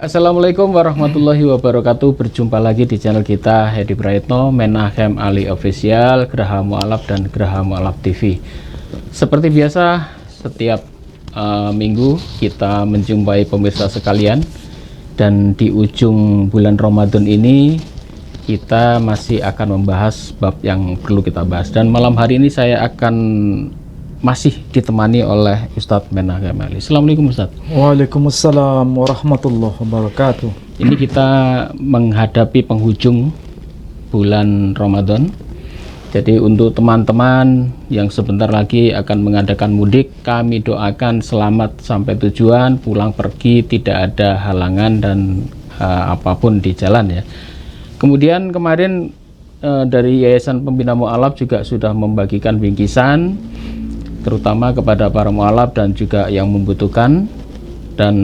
Assalamualaikum warahmatullahi wabarakatuh. Berjumpa lagi di channel kita Hedi Praetno, Menahem Ali Official, Geraha Mu'alaf dan Geraha Mu'alaf TV. Seperti biasa, setiap minggu kita menjumpai pemirsa sekalian, dan di ujung bulan Ramadan ini kita masih akan membahas bab yang perlu kita bahas. Dan malam hari ini saya akan masih ditemani oleh Ustadz Menahem Ali. Assalamualaikum Ustadz. Waalaikumsalam warahmatullahi wabarakatuh. Ini kita menghadapi penghujung bulan Ramadan. Jadi untuk teman-teman yang sebentar lagi akan mengadakan mudik, kami doakan selamat sampai tujuan, pulang pergi tidak ada halangan dan apapun di jalan ya. Kemudian kemarin dari Yayasan Pembina Mu'alaf juga sudah membagikan bingkisan, terutama kepada para mu'alaf dan juga yang membutuhkan, dan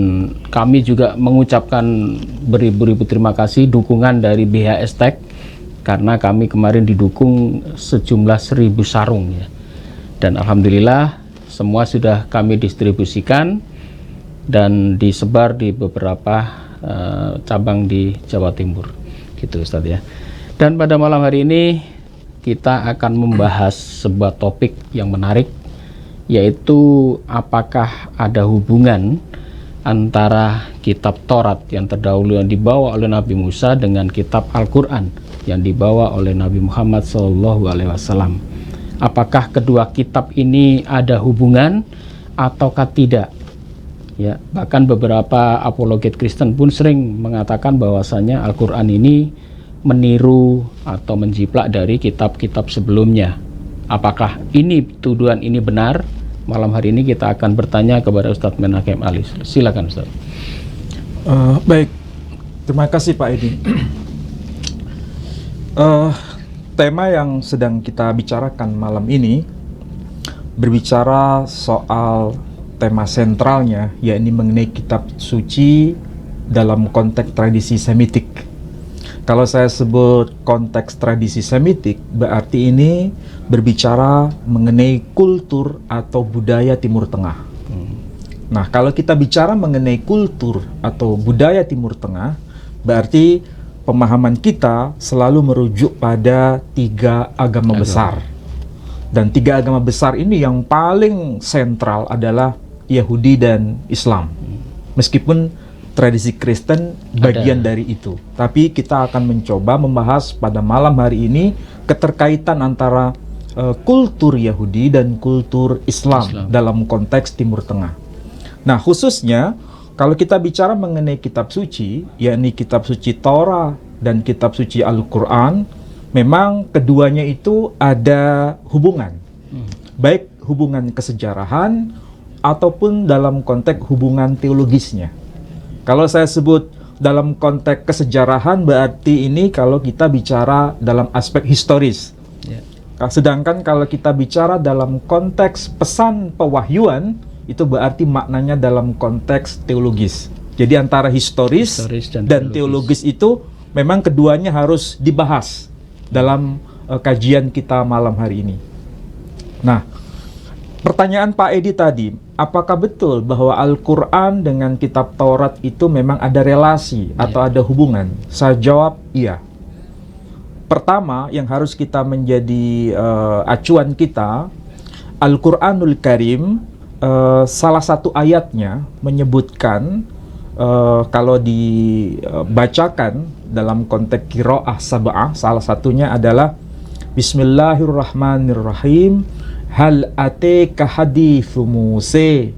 kami juga mengucapkan beribu-ribu terima kasih dukungan dari BHS Tech, karena kami kemarin didukung sejumlah 1000 sarung ya, dan alhamdulillah semua sudah kami distribusikan dan disebar di beberapa cabang di Jawa Timur gitu Ustadz ya. Dan pada malam hari ini kita akan membahas sebuah topik yang menarik, yaitu apakah ada hubungan antara kitab Taurat yang terdahulu yang dibawa oleh Nabi Musa dengan kitab Al-Quran yang dibawa oleh Nabi Muhammad SAW. Apakah kedua kitab ini ada hubungan ataukah tidak? Ya, bahkan beberapa apologet Kristen pun sering mengatakan bahwasanya Al-Quran ini meniru atau menjiplak dari kitab-kitab sebelumnya. Apakah ini tuduhan ini benar? Malam hari ini kita akan bertanya kepada Ustadz Menahem Ali. Silakan Ustadz. Baik, terima kasih Pak Edi. Tema yang sedang kita bicarakan malam ini berbicara soal tema sentralnya, yakni mengenai kitab suci dalam konteks tradisi Semitik. Kalau saya sebut konteks tradisi Semitik, berarti ini berbicara mengenai kultur atau budaya Timur Tengah. Nah, kalau kita bicara mengenai kultur atau budaya Timur Tengah, berarti pemahaman kita selalu merujuk pada 3 agama besar. Dan 3 agama besar ini yang paling sentral adalah Yahudi dan Islam. Meskipun tradisi Kristen bagian dari itu, tapi kita akan mencoba membahas pada malam hari ini keterkaitan antara kultur Yahudi dan kultur Islam dalam konteks Timur Tengah. Nah, khususnya kalau kita bicara mengenai kitab suci, yakni kitab suci Taurat dan kitab suci Al-Quran, memang keduanya itu ada hubungan, baik hubungan kesejarahan ataupun dalam konteks hubungan teologisnya. Kalau saya sebut dalam konteks kesejarahan, berarti ini kalau kita bicara dalam aspek historis. Sedangkan kalau kita bicara dalam konteks pesan pewahyuan, itu berarti maknanya dalam konteks teologis. Jadi antara historis dan teologis itu memang keduanya harus dibahas dalam kajian kita malam hari ini. Nah, pertanyaan Pak Edi tadi, apakah betul bahwa Al-Quran dengan kitab Taurat itu memang ada relasi atau ada hubungan? Saya jawab iya. Pertama, yang harus kita menjadi acuan kita, Al-Quranul Karim, salah satu ayatnya menyebutkan, kalau dibacakan dalam konteks qiraah sab'ah, salah satunya adalah Bismillahirrahmanirrahim, hal ateka hadithu Musa.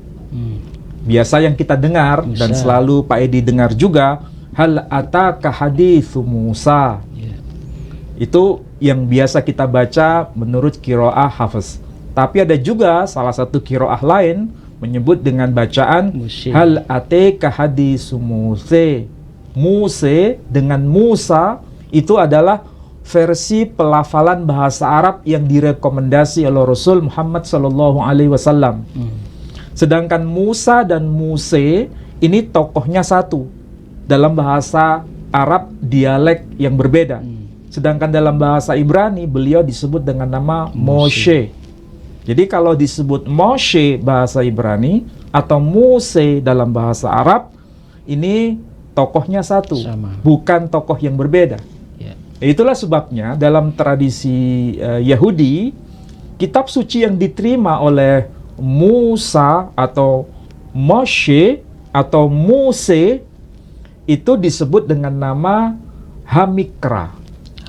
Biasa yang kita dengar dan selalu Pak Edi dengar juga, hal ataka hadithu Musa. Itu yang biasa kita baca menurut qiraah Hafiz. Tapi ada juga salah satu qiraah lain menyebut dengan bacaan hal ateka hadithu Musa. Musa dengan Musa itu adalah versi pelafalan bahasa Arab yang direkomendasi oleh Rasul Muhammad SAW. Sedangkan Musa dan Muse ini tokohnya satu dalam bahasa Arab dialek yang berbeda. Sedangkan dalam bahasa Ibrani beliau disebut dengan nama Moshe. Jadi kalau disebut Moshe bahasa Ibrani atau Muse dalam bahasa Arab, ini tokohnya satu, Sama. bukan tokoh yang berbeda. Ya. Itulah sebabnya dalam tradisi Yahudi, kitab suci yang diterima oleh Musa atau Moshe atau Mose itu disebut dengan nama Hamikra.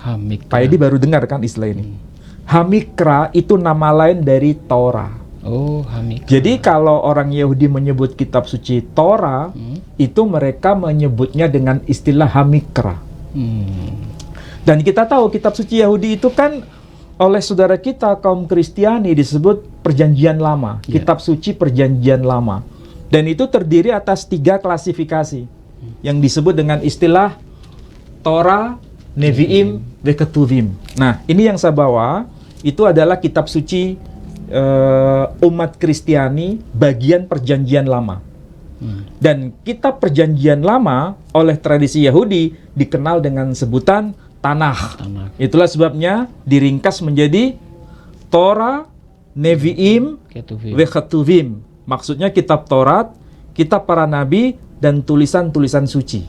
Hamikra. Pak Edi baru dengar kan istilah ini. Hamikra itu nama lain dari Torah. Oh, Hamikra. Jadi kalau orang Yahudi menyebut kitab suci Torah, itu mereka menyebutnya dengan istilah Hamikra. Dan kita tahu kitab suci Yahudi itu kan oleh saudara kita kaum Kristiani disebut Perjanjian Lama, kitab suci Perjanjian Lama. Dan itu terdiri atas 3 klasifikasi yang disebut dengan istilah Torah, Nevi'im, Ketuvim. Nah, ini yang saya bawa, itu adalah kitab suci umat Kristiani bagian Perjanjian Lama. Dan kitab Perjanjian Lama oleh tradisi Yahudi dikenal dengan sebutan Tanakh. Itulah sebabnya diringkas menjadi Torah, Nevi'im, Ketuvim. Maksudnya kitab Taurat, kitab para nabi, dan tulisan-tulisan suci.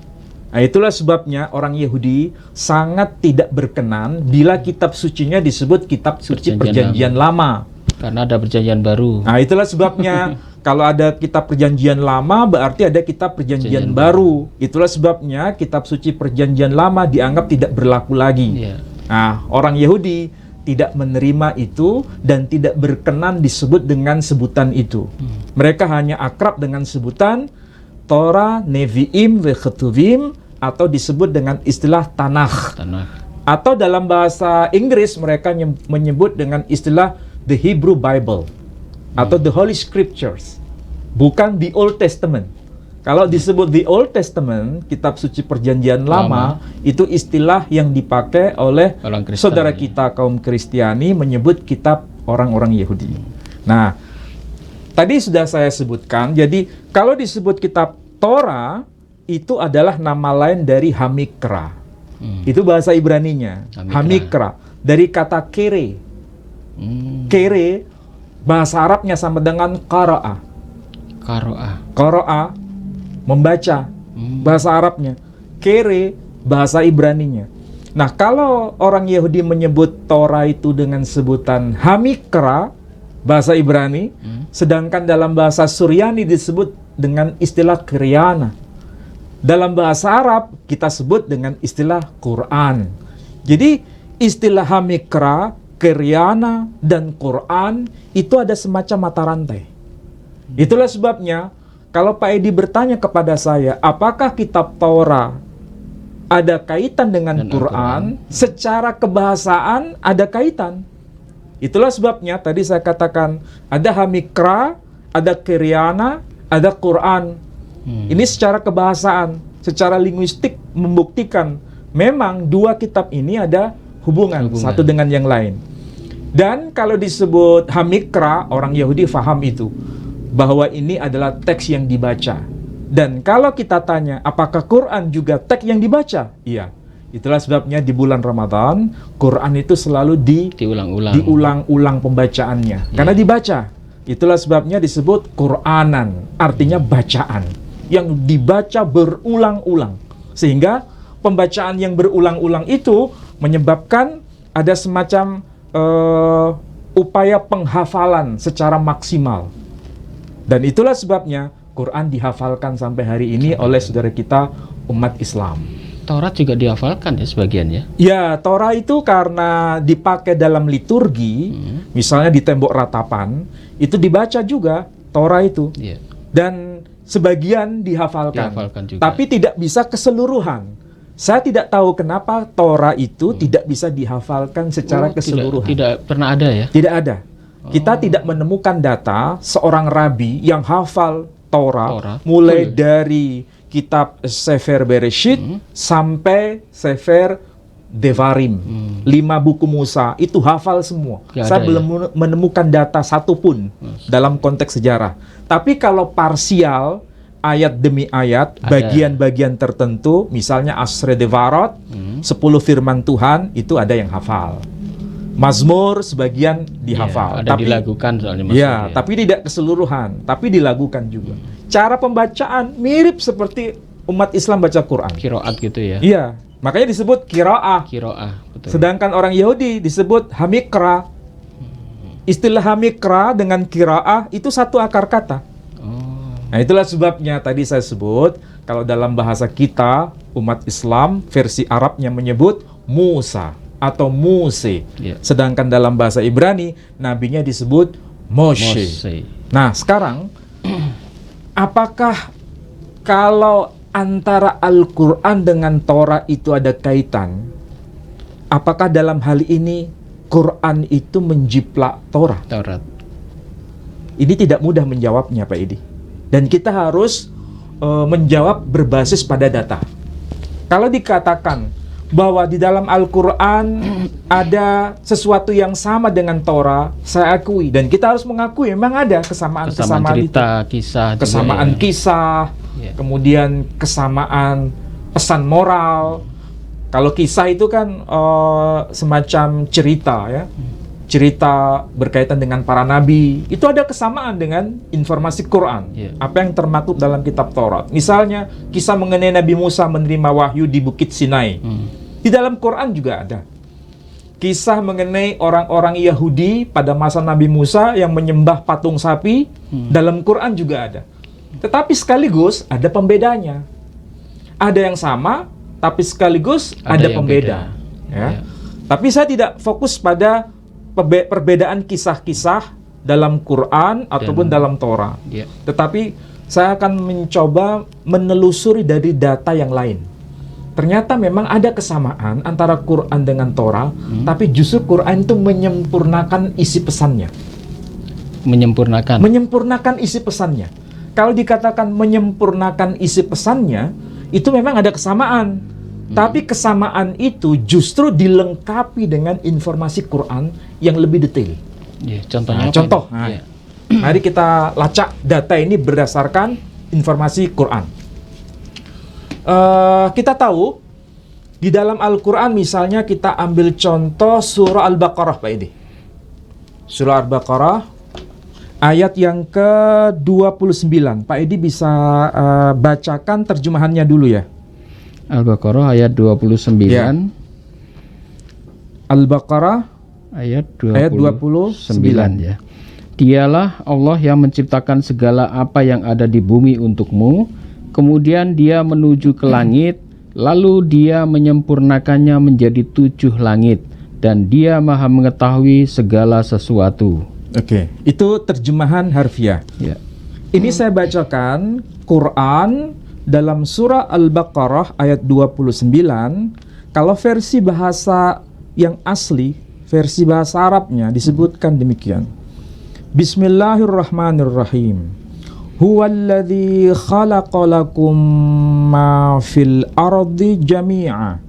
Nah, itulah sebabnya orang Yahudi sangat tidak berkenan bila kitab sucinya disebut kitab suci Perjanjian Lama. Karena ada Perjanjian Baru. Nah, itulah sebabnya kalau ada kitab Perjanjian Lama berarti ada kitab Perjanjian Baru. Itulah sebabnya kitab suci Perjanjian Lama dianggap tidak berlaku lagi. Nah, orang Yahudi tidak menerima itu dan tidak berkenan disebut dengan sebutan itu. Mereka hanya akrab dengan sebutan Torah, Nevi'im, Ketuvim, atau disebut dengan istilah Tanakh. Atau dalam bahasa Inggris mereka menyebut dengan istilah The Hebrew Bible atau The Holy Scriptures, bukan The Old Testament. Kalau disebut The Old Testament, kitab suci Perjanjian Lama, itu istilah yang dipakai oleh saudara kita kaum Kristiani menyebut kitab orang-orang Yahudi. Nah, tadi sudah saya sebutkan, jadi kalau disebut kitab Torah, itu adalah nama lain dari Hamikra. Itu bahasa Ibraninya, Hamikra. Dari kata kere. Kere, bahasa Arabnya sama dengan Qara'a. Qara'a, membaca, bahasa Arabnya. Kere, bahasa Ibraninya. Nah, kalau orang Yahudi menyebut Torah itu dengan sebutan Hamikra, bahasa Ibrani, sedangkan dalam bahasa Suryani disebut dengan istilah Kriana. Dalam bahasa Arab kita sebut dengan istilah Quran. Jadi istilah Hamikra, Kriana, dan Quran itu ada semacam mata rantai. Itulah sebabnya kalau Pak Edi bertanya kepada saya, apakah kitab Torah ada kaitan dengan Quran? Secara kebahasaan ada kaitan. Itulah sebabnya tadi saya katakan ada Hamikra, ada Kriana, ada Quran. Ini secara kebahasaan, secara linguistik membuktikan memang dua kitab ini ada hubungan satu dengan yang lain. Dan kalau disebut Hamikra, orang Yahudi faham itu, bahwa ini adalah teks yang dibaca. Dan kalau kita tanya, apakah Quran juga teks yang dibaca? Iya. Itulah sebabnya di bulan Ramadan, Quran itu selalu diulang-ulang pembacaannya. Karena dibaca. Itulah sebabnya disebut Quranan, artinya bacaan. Yang dibaca berulang-ulang. Sehingga pembacaan yang berulang-ulang itu menyebabkan ada semacam upaya penghafalan secara maksimal. Dan itulah sebabnya Quran dihafalkan sampai hari ini oleh saudara kita umat Islam. Taurat juga dihafalkan ya sebagian ya? Ya, Torah itu karena dipakai dalam liturgi, misalnya di tembok ratapan, itu dibaca juga Torah itu. Dan sebagian dihafalkan juga. Tapi tidak bisa keseluruhan. Saya tidak tahu kenapa Torah itu tidak bisa dihafalkan secara keseluruhan. Tidak pernah ada ya? Tidak ada. Kita tidak menemukan data seorang rabi yang hafal Torah mulai dari kitab Sefer Bereshit sampai Sefer Devarim. 5 buku Musa itu hafal semua. Saya belum menemukan data satupun dalam konteks sejarah. Tapi kalau parsial, ayat demi ayat, bagian-bagian tertentu, misalnya Asre Devarot, 10 firman Tuhan, itu ada yang hafal. Mazmur sebagian dihafal. Tapi dilakukan soalnya Mazmur. Tapi tidak keseluruhan, tapi dilakukan juga. Cara pembacaan mirip seperti umat Islam baca Quran. Qiraat gitu ya. Iya, makanya disebut qiraah. Qiraah, betul. Sedangkan orang Yahudi disebut hamikra. Istilah hamikra dengan qiraah itu satu akar kata. Oh, Nah, itulah sebabnya tadi saya sebut, kalau dalam bahasa kita, umat Islam, versi Arabnya menyebut Musa atau Muse. iya. Sedangkan dalam bahasa Ibrani, nabinya disebut Moshe. Mose. Nah, sekarang, apakah kalau antara Al-Quran dengan Torah itu ada kaitan? Apakah dalam hal ini Quran itu menjiplak Torah? Taurat. Ini tidak mudah menjawabnya, Pak Edi. Dan kita harus menjawab berbasis pada data. Kalau dikatakan bahwa di dalam Al-Quran ada sesuatu yang sama dengan Torah, saya akui. Dan kita harus mengakui memang ada kesamaan-kesamaan cerita, itu. kisah, Kesamaan juga, ya. kisah, Iya. kemudian kesamaan pesan moral. Kalau kisah itu kan semacam cerita ya. Cerita berkaitan dengan para nabi, itu ada kesamaan dengan informasi Quran. Yeah. Apa yang termaktub dalam kitab Taurat. Misalnya, kisah mengenai Nabi Musa menerima wahyu di Bukit Sinai. Di dalam Quran juga ada. Kisah mengenai orang-orang Yahudi pada masa Nabi Musa yang menyembah patung sapi, dalam Quran juga ada. Tetapi sekaligus ada pembedanya. Ada yang sama, tapi sekaligus ada yang pembeda. beda. Ya. Ya. Tapi saya tidak fokus pada perbedaan kisah-kisah dalam Quran ataupun dalam Torah. Ya. Tetapi saya akan mencoba menelusuri dari data yang lain. Ternyata memang ada kesamaan antara Quran dengan Torah, tapi justru Quran itu menyempurnakan isi pesannya. Menyempurnakan isi pesannya. Kalau dikatakan menyempurnakan isi pesannya, itu memang ada kesamaan. Tapi kesamaan itu justru dilengkapi dengan informasi Quran yang lebih detail. Ya, contohnya Nah, apa contoh. ini? Nah, Ya. mari kita lacak data ini berdasarkan informasi Quran. Kita tahu di dalam Al-Quran misalnya kita ambil contoh surah Al-Baqarah, Pak Edi. Surah Al-Baqarah ayat yang ke-29. Pak Edi bisa bacakan terjemahannya dulu ya. Al-Baqarah ayat 29. Ya. Al-Baqarah Ayat ayat 29 29. ya. Dialah Allah yang menciptakan segala apa yang ada di bumi untukmu, kemudian Dia menuju ke langit, lalu Dia menyempurnakannya menjadi 7 langit, dan Dia Maha mengetahui segala sesuatu. Oke, itu terjemahan harfiah. Ya. Ini saya bacakan Quran dalam surah Al-Baqarah ayat 29. Kalau versi bahasa yang asli, versi bahasa Arabnya disebutkan demikian. Bismillahirrahmanirrahim. Huwallazi khalaqa lakum ma fil ardi jami'a.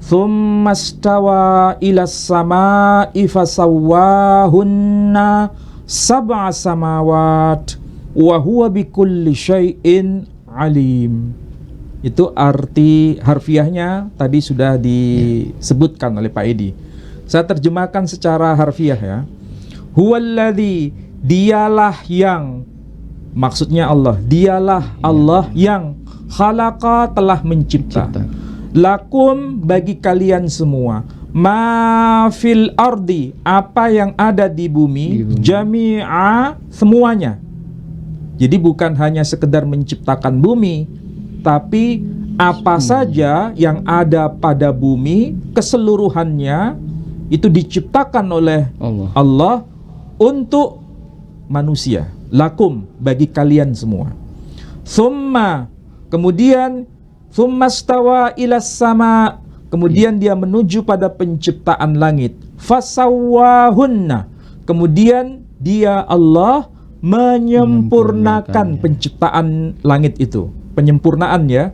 Thumma istawa ila samai fasawwahunna sab'a samawat wa huwa bikulli syai'in alim. Itu arti harfiahnya tadi sudah disebutkan oleh Pak Edi. Saya terjemahkan secara harfiah ya. Huwallazi, dialah yang, maksudnya Allah, dialah Allah yang khalaqa, telah mencipta. Lakum, bagi kalian semua, ma fil ardi, apa yang ada di bumi, jami'a, semuanya. Jadi bukan hanya sekedar menciptakan bumi, tapi apa saja yang ada pada bumi keseluruhannya itu diciptakan oleh Allah untuk manusia. Lakum, bagi kalian semua. Summa, kemudian summa stawa ilas sama, kemudian Dia menuju pada penciptaan langit. Fasawwahunna, kemudian Dia Allah menyempurnakan penciptaan langit itu. Penyempurnaan ya.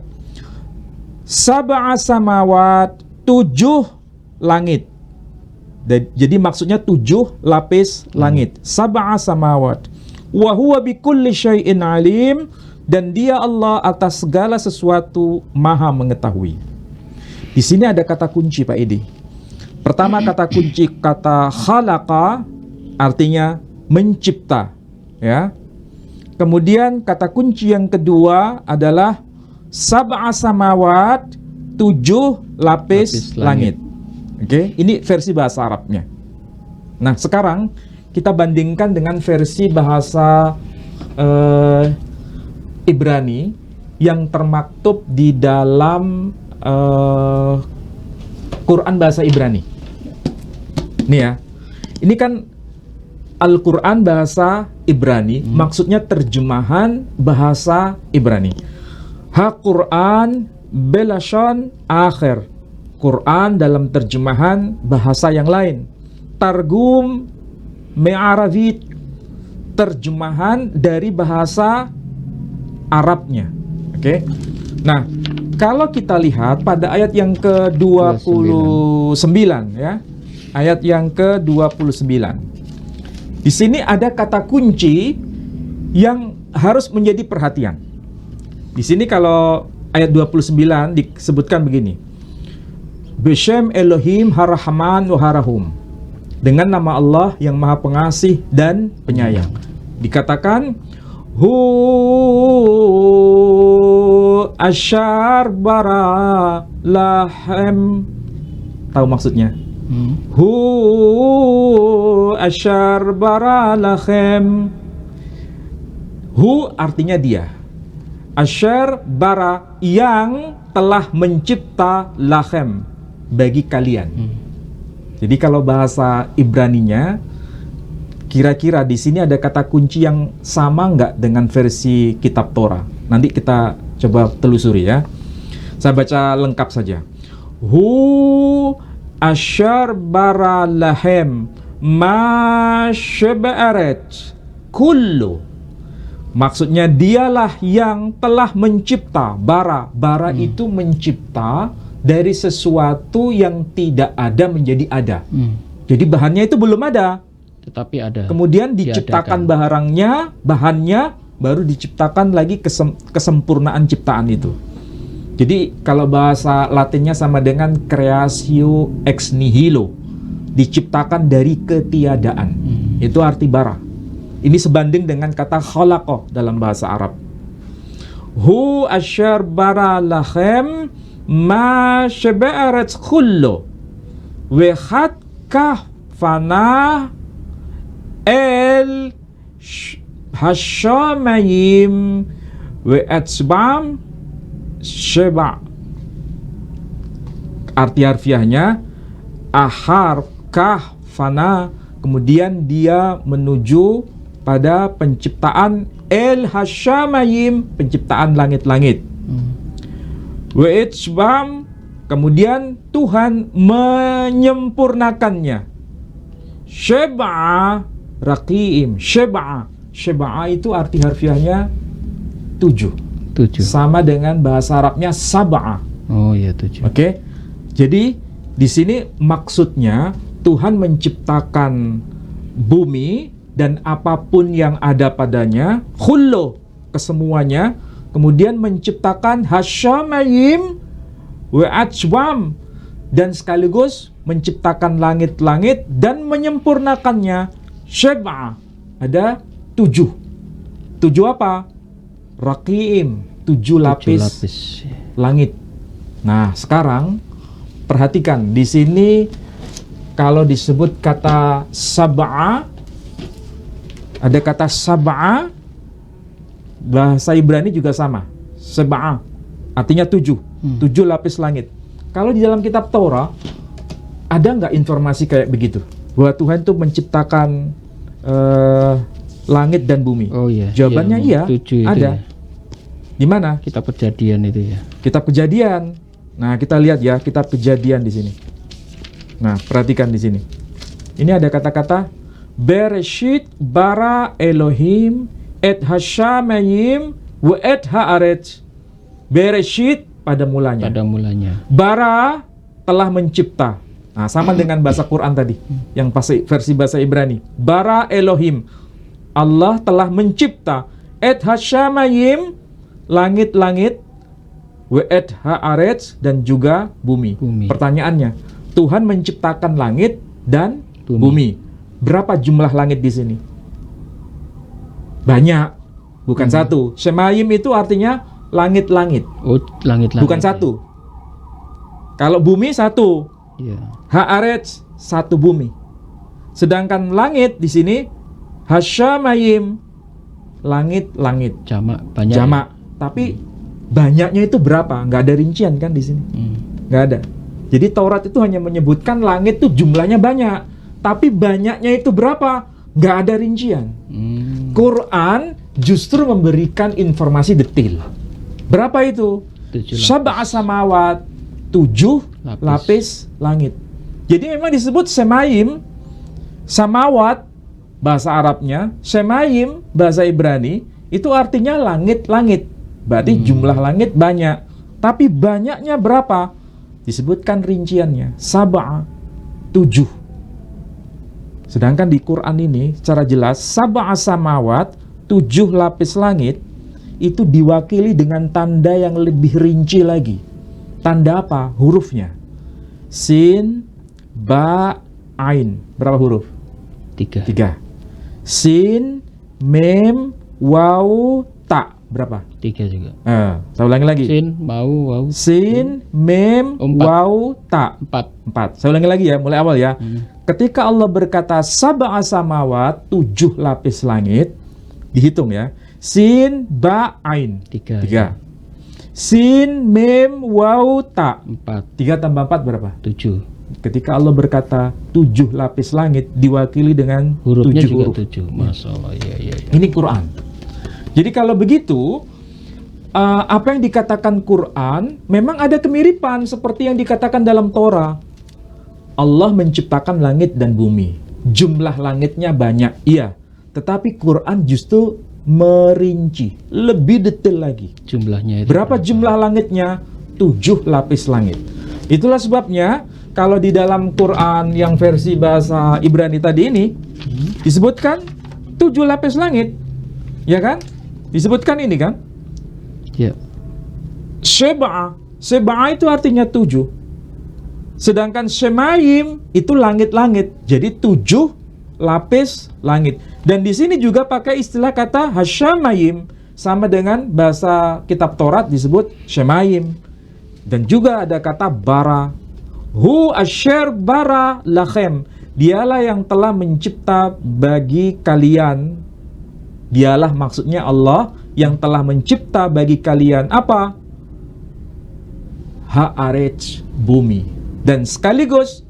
Sab'a samawat, 7 langit. Jadi maksudnya 7 lapis langit. Sab'a samawat. Wa huwa bikulli syai'in alim, dan Dia Allah atas segala sesuatu Maha mengetahui. Di sini ada kata kunci, Pak Edi. Pertama kata kunci kata khalaqa, artinya mencipta. Ya. Kemudian kata kunci yang kedua adalah sab'a samawat, 7 lapis langit. Oke, ini versi bahasa Arabnya. Nah, sekarang kita bandingkan dengan versi bahasa Ibrani yang termaktub di dalam Quran bahasa Ibrani. Nih ya, ini kan Al-Quran bahasa Ibrani, maksudnya terjemahan bahasa Ibrani. Ha-Quran belashon akhir, Quran dalam terjemahan bahasa yang lain. Targum me'aravit, terjemahan dari bahasa Arabnya. Oke. Nah, kalau kita lihat pada ayat yang ke-29 ya. Ayat yang ke-29. Di sini ada kata kunci yang harus menjadi perhatian. Di sini kalau ayat 29 disebutkan begini. Bishem Elohim Harahman wa Harahum. Dengan nama Allah yang Maha Pengasih dan Penyayang. Dikatakan Hu asyar bara lahem. Tahu maksudnya? Hu asyar bara lahem. Hu artinya dia. Asyar bara yang telah mencipta lahem bagi kalian. Jadi kalau bahasa Ibraninya, kira-kira di sini ada kata kunci yang sama nggak dengan versi kitab Torah? Nanti kita coba telusuri ya. Saya baca lengkap saja. Hu asyar bara lahem ma syaba'aret kullu. Maksudnya dialah yang telah mencipta. Bara itu mencipta dari sesuatu yang tidak ada menjadi ada. Jadi bahannya itu belum ada, tetapi ada. Kemudian diciptakan bahannya baru diciptakan lagi kesempurnaan ciptaan itu. Jadi kalau bahasa Latinnya sama dengan creatio ex nihilo, diciptakan dari ketiadaan. Itu arti bara. Ini sebanding dengan kata khalaqah dalam bahasa Arab. Hu asyar bara lahem ma syaba'arat kullu wa khat kahfana el hasyamayim wa atsbam syaba'. Arti harfiahnya ahar kahfana, kemudian dia menuju pada penciptaan el hasyamayim, penciptaan langit-langit. Wa'itsbam, kemudian Tuhan menyempurnakannya. Syab'a raqiim. Syab'a itu arti harfiahnya 7. Sama dengan bahasa Arabnya sab'a. Oh ya, 7. Oke. Jadi di sini maksudnya Tuhan menciptakan bumi dan apapun yang ada padanya, khullo, kesemuanya. Kemudian menciptakan hasyamayim wa ajwam, dan sekaligus menciptakan langit-langit dan menyempurnakannya. Syab'a, ada 7. 7 apa? Raqiim, 7 lapis langit. Nah, sekarang perhatikan di sini kalau disebut kata sab'a, ada kata sab'a. Bahasa Ibrani juga sama, sab'a, artinya 7. 7 lapis langit. Kalau di dalam kitab Torah, ada nggak informasi kayak begitu? Bahwa Tuhan itu menciptakan langit dan bumi? Oh iya. Jawabannya iya, ada. Ya. Di mana? Kitab Kejadian itu ya. Kitab Kejadian. Nah, kita lihat ya, kitab Kejadian di sini. Nah, perhatikan di sini. Ini ada kata-kata Bereshit bara Elohim et hasyamayim wa et haaret. Bereshit pada mulanya. Bara telah mencipta. Nah, sama dengan bahasa Quran tadi, yang versi bahasa Ibrani. Bara Elohim, Allah telah mencipta. Et hasyamayim, langit-langit. Wa et haaret, dan juga bumi. Pertanyaannya, Tuhan menciptakan langit dan bumi. Berapa jumlah langit di sini? Banyak, bukan satu. Shemayim itu artinya langit-langit. Oh, langit-langit. Bukan satu. Kalau bumi satu, Iya. Haaretz satu bumi. Sedangkan langit di sini hasyamayim, langit-langit. Jamak banyak. Jamak. Tapi banyaknya itu berapa? Nggak ada rincian kan di sini. Nggak ada. Jadi Taurat itu hanya menyebutkan langit itu jumlahnya banyak. Tapi banyaknya itu berapa? Nggak ada rincian. Quran justru memberikan informasi detail. Berapa itu? 7 Sab'a samawat, 7 lapis langit. Jadi memang disebut semayim, samawat bahasa Arabnya, semayim bahasa Ibrani, itu artinya langit-langit. Berarti jumlah langit banyak. Tapi banyaknya berapa? Disebutkan rinciannya, sab'a, 7. Sedangkan di Quran ini secara jelas sab'a samawat, 7 lapis langit itu diwakili dengan tanda yang lebih rinci lagi. Tanda apa? Hurufnya. Sin, ba, ain. Berapa huruf? 3. 3. Sin, mem, waw, ta. Berapa? 3 juga. Saya ulangi lagi. Sin, mau, waw. Sin, mem, 4. waw, ta. 4. 4. Saya ulangi lagi ya, mulai awal ya. Ketika Allah berkata sab'a samawat, 7 lapis langit, dihitung ya. Sin, ba, ain. 3. 3. Sin, mem, waw, ta. 4. 3 tambah 4 berapa? 7. Ketika Allah berkata 7 lapis langit, diwakili dengan Hurufnya 7 juga huruf. 7. Masya Allah. Iya. Ini Quran. Jadi kalau begitu, apa yang dikatakan Quran memang ada kemiripan seperti yang dikatakan dalam Torah. Allah menciptakan langit dan bumi. Jumlah langitnya banyak, iya. Tetapi Quran justru merinci, lebih detail lagi. Jumlahnya itu Berapa jumlah langitnya? 7 lapis langit. Itulah sebabnya kalau di dalam Quran yang versi bahasa Ibrani tadi ini disebutkan 7 lapis langit. Ya kan? Disebutkan ini kan? Ya. Sheba'ah. Sheba'ah itu artinya 7. Sedangkan Shemayim itu langit-langit. Jadi 7 lapis langit. Dan di sini juga pakai istilah kata Hasyamayim, sama dengan bahasa kitab Taurat disebut Shemayim. Dan juga ada kata bara. Hu asyir bara lachem. Dialah yang telah mencipta bagi kalian. Dialah maksudnya Allah yang telah mencipta bagi kalian apa? Haaretz, bumi. Dan sekaligus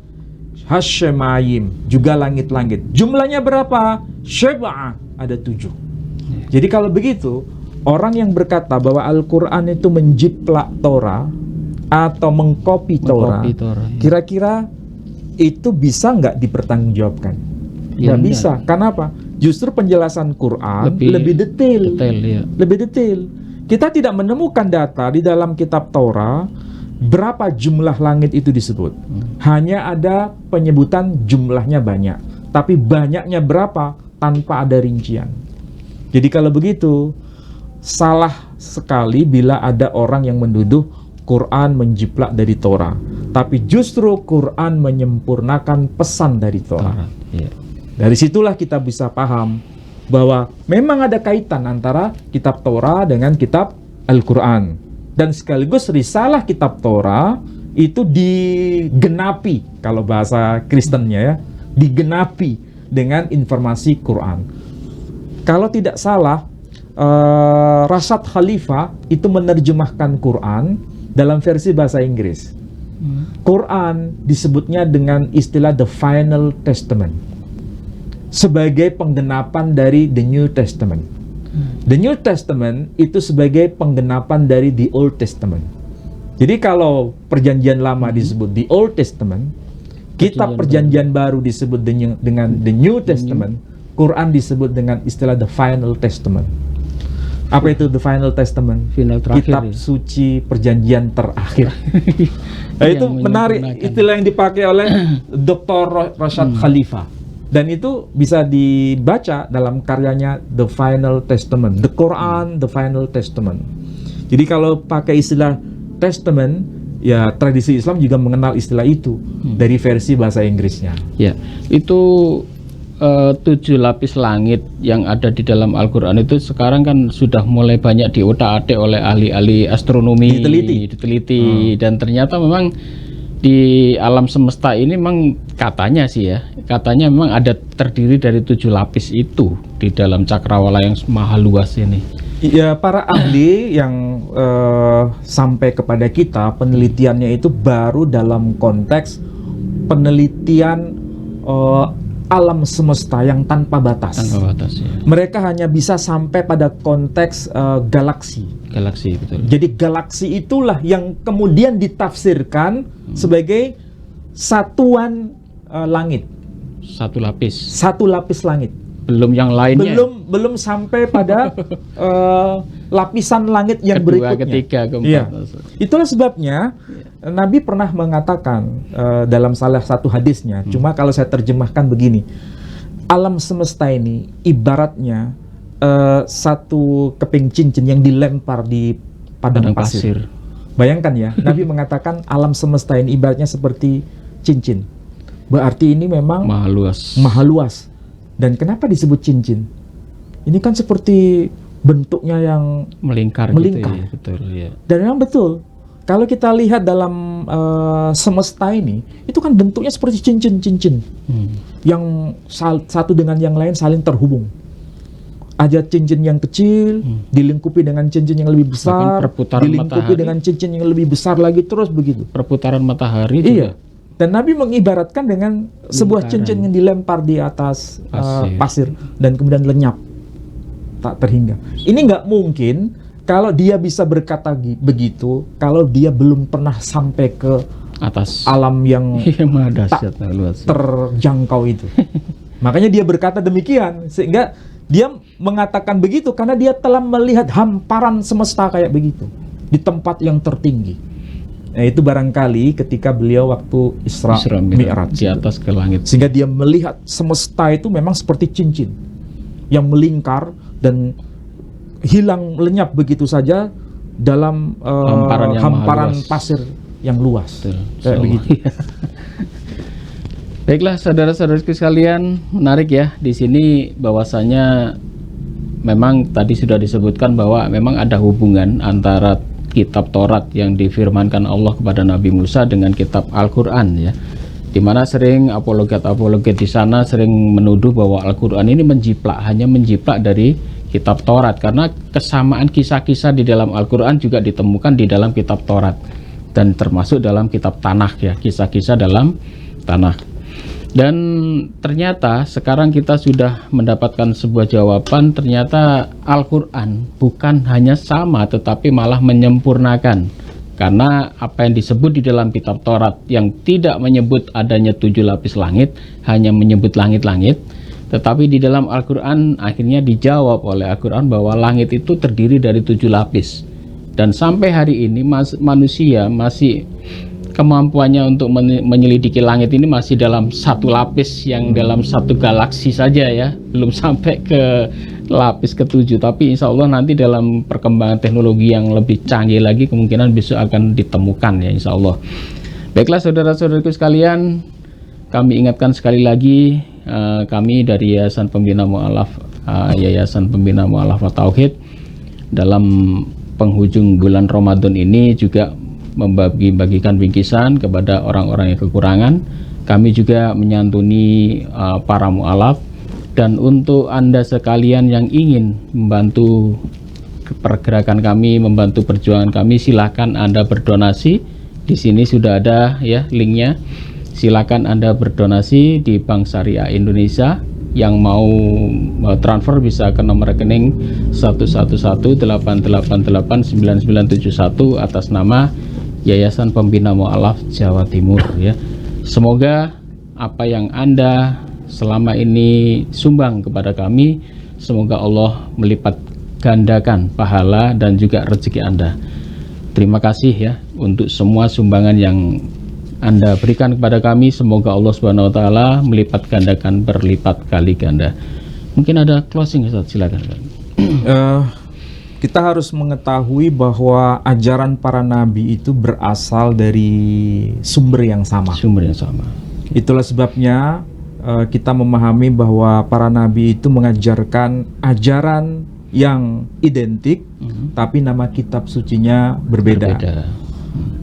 Hasyemayim, juga langit-langit. Jumlahnya berapa? Syeba'ah, ada 7. Jadi kalau begitu, orang yang berkata bahwa Al-Quran itu menjiplak Torah atau mengkopi Torah, Ya. kira-kira itu bisa nggak dipertanggungjawabkan? Ya, Nggak bisa. Karena apa? Justru penjelasan Quran lebih detail. Ya. Lebih detail. Kita tidak menemukan data di dalam kitab Torah berapa jumlah langit itu disebut. Hanya ada penyebutan jumlahnya banyak. Tapi banyaknya berapa tanpa ada rincian. Jadi kalau begitu, salah sekali bila ada orang yang menuduh Quran menjiplak dari Torah. Tapi justru Quran menyempurnakan pesan dari Torah. Ya. Dari situlah kita bisa paham bahwa memang ada kaitan antara kitab Torah dengan kitab Al-Quran. Dan sekaligus risalah kitab Torah itu digenapi, kalau bahasa Kristennya ya, digenapi dengan informasi Quran. Kalau tidak salah, Rashad Khalifah itu menerjemahkan Quran dalam versi bahasa Inggris. Quran disebutnya dengan istilah The Final Testament, sebagai penggenapan dari The New Testament. The New Testament itu sebagai penggenapan dari The Old Testament. Jadi kalau perjanjian lama disebut The Old Testament, kitab perjanjian baru disebut dengan The New Testament, Quran disebut dengan istilah The Final Testament. Apa itu The Final Testament? Final terakhir, kitab ya? suci perjanjian terakhir. Nah, itu menarik, istilah yang dipakai oleh Dr. Rashad Khalifah. Dan itu bisa dibaca dalam karyanya The Final Testament, The Quran, The Final Testament. Jadi kalau pakai istilah Testament, ya tradisi Islam juga mengenal istilah itu dari versi bahasa Inggrisnya. Ya, itu 7 lapis langit yang ada di dalam Al-Quran itu sekarang kan sudah mulai banyak diotak-atik oleh ahli-ahli astronomi, diteliti. Dan ternyata memang di alam semesta ini memang katanya sih ya, katanya memang ada terdiri dari 7 lapis itu di dalam cakrawala yang maha luas ini. Ya, para ahli yang sampai kepada kita penelitiannya itu baru dalam konteks penelitian alam semesta yang tanpa batas. Tanpa batas ya. Mereka hanya bisa sampai pada konteks galaksi. Galaksi, betul. Jadi galaksi itulah yang kemudian ditafsirkan sebagai satuan langit. Satu lapis. Satu lapis langit. Belum yang lainnya. Belum sampai pada lapisan langit yang kedua, berikutnya. ketiga, keempat. Iya. Itulah sebabnya Nabi pernah mengatakan dalam salah satu hadisnya, cuma kalau saya terjemahkan begini, alam semesta ini ibaratnya satu keping cincin yang dilempar di padang pasir. Bayangkan ya, Nabi mengatakan alam semesta ini ibaratnya seperti cincin. Berarti ini memang maha luas. Maha luas. Dan kenapa disebut cincin? Ini kan seperti bentuknya yang melingkar. Gitu ya, betul ya. Dan memang betul. Kalau kita lihat dalam semesta ini, itu kan bentuknya seperti cincin-cincin yang satu dengan yang lain saling terhubung. Ada cincin yang kecil dilingkupi dengan cincin yang lebih besar, dilingkupi matahari dengan cincin yang lebih besar lagi, terus begitu. Perputaran matahari juga. Iya. Dan Nabi mengibaratkan dengan sebuah cincin yang dilempar di atas pasir dan kemudian lenyap, tak terhingga. Ini nggak mungkin kalau dia bisa berkata begitu, kalau dia belum pernah sampai ke atas alam yang tak terjangkau itu. Makanya dia berkata demikian, sehingga dia mengatakan begitu karena dia telah melihat hamparan semesta kayak begitu di tempat yang tertinggi. Nah, itu barangkali ketika beliau waktu Isra Mi'raj di atas ke langit, sehingga dia melihat semesta itu memang seperti cincin yang melingkar dan hilang lenyap begitu saja dalam hamparan pasir yang luas. Kayak begitu. Baiklah saudara-saudaraku sekalian, menarik ya di sini bahwasanya memang tadi sudah disebutkan bahwa memang ada hubungan antara kitab Taurat yang difirmankan Allah kepada Nabi Musa dengan kitab Al-Quran ya, dimana sering apologet di sana sering menuduh bahwa Al-Quran ini hanya menjiplak dari kitab Taurat, karena kesamaan kisah-kisah di dalam Al-Quran juga ditemukan di dalam kitab Taurat dan termasuk dalam kitab Tanakh ya, kisah-kisah dalam Tanakh. Dan ternyata sekarang kita sudah mendapatkan sebuah jawaban, ternyata Al-Quran bukan hanya sama tetapi malah menyempurnakan. Karena apa yang disebut di dalam kitab Taurat yang tidak menyebut adanya 7 lapis langit, hanya menyebut langit-langit, tetapi di dalam Al-Quran akhirnya dijawab oleh Al-Quran bahwa langit itu terdiri dari 7 lapis. Dan sampai hari ini manusia masih kemampuannya untuk menyelidiki langit ini masih dalam satu lapis yang dalam satu galaksi saja ya, belum sampai ke lapis ke-7. Tapi insya Allah nanti dalam perkembangan teknologi yang lebih canggih lagi kemungkinan besok akan ditemukan ya insya Allah. Baiklah saudara-saudaraku sekalian, kami ingatkan sekali lagi, kami dari Yayasan Pembina Mu'alaf wa Tauhid dalam penghujung bulan Ramadan ini juga membagi-bagikan bingkisan kepada orang-orang yang kekurangan. Kami juga menyantuni para mu'alaf. Dan untuk Anda sekalian yang ingin membantu pergerakan kami, membantu perjuangan kami, silakan Anda berdonasi. Di sini sudah ada ya linknya. Silakan Anda berdonasi di Bank Syariah Indonesia. Yang mau transfer bisa ke nomor rekening 11188889971 atas nama Yayasan Pembina Mu'alaf Jawa Timur ya. Semoga apa yang Anda selama ini sumbang kepada kami, semoga Allah melipat gandakan pahala dan juga rezeki Anda. Terima kasih ya untuk semua sumbangan yang Anda berikan kepada kami. Semoga Allah Subhanahu wa taala melipat gandakan berlipat kali ganda. Mungkin ada closing, Ustaz, silakan. Kita harus mengetahui bahwa ajaran para nabi itu berasal dari sumber yang sama. Sumber yang sama. Itulah sebabnya kita memahami bahwa para nabi itu mengajarkan ajaran yang identik, tapi nama kitab sucinya berbeda.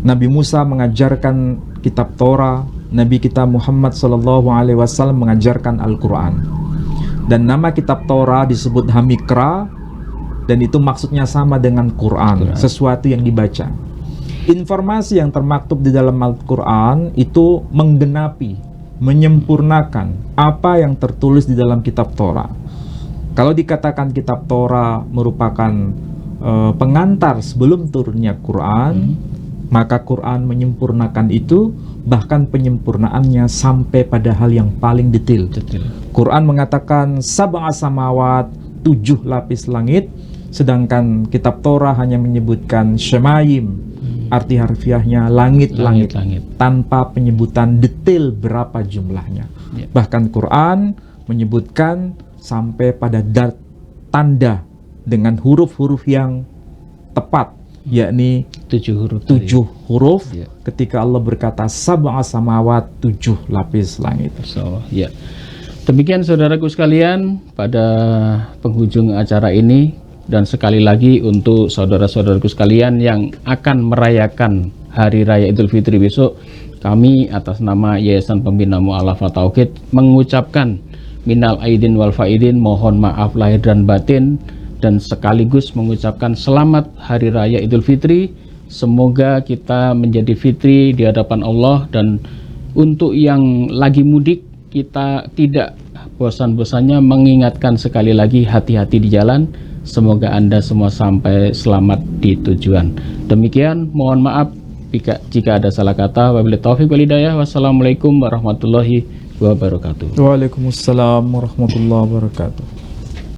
Nabi Musa mengajarkan kitab Torah, Nabi kita Muhammad SAW mengajarkan Al-Quran. Dan nama kitab Torah disebut Hamikra, dan itu maksudnya sama dengan Quran, sesuatu yang dibaca. Informasi yang termaktub di dalam Al-Quran itu menggenapi, menyempurnakan apa yang tertulis di dalam kitab Torah. Kalau dikatakan kitab Torah merupakan pengantar sebelum turunnya Quran, maka Quran menyempurnakan itu, bahkan penyempurnaannya sampai pada hal yang paling detail. Quran mengatakan sab'a samawat, 7 lapis langit, sedangkan kitab Torah hanya menyebutkan Shemayim, arti harfiahnya langit-langit, tanpa penyebutan detail berapa jumlahnya. Bahkan Quran menyebutkan sampai pada tanda dengan huruf-huruf yang tepat, yakni 7 huruf ketika Allah berkata sab'a samawat, 7 lapis langit. Ya. Demikian saudaraku sekalian pada penghujung acara ini, dan sekali lagi untuk saudara-saudaraku sekalian yang akan merayakan Hari Raya Idul Fitri besok, kami atas nama Yayasan Pembina Mu'allafah Tauhid mengucapkan minal aidin wal faidin, mohon maaf lahir dan batin, dan sekaligus mengucapkan selamat Hari Raya Idul Fitri. Semoga kita menjadi fitri di hadapan Allah, dan untuk yang lagi mudik, kita tidak bosan-bosannya mengingatkan sekali lagi, hati-hati di jalan. Semoga Anda semua sampai selamat di tujuan. Demikian, mohon maaf jika ada salah kata. Wabillahi taufiq wal hidayah. Wassalamualaikum warahmatullahi wabarakatuh. Waalaikumsalam warahmatullahi wabarakatuh.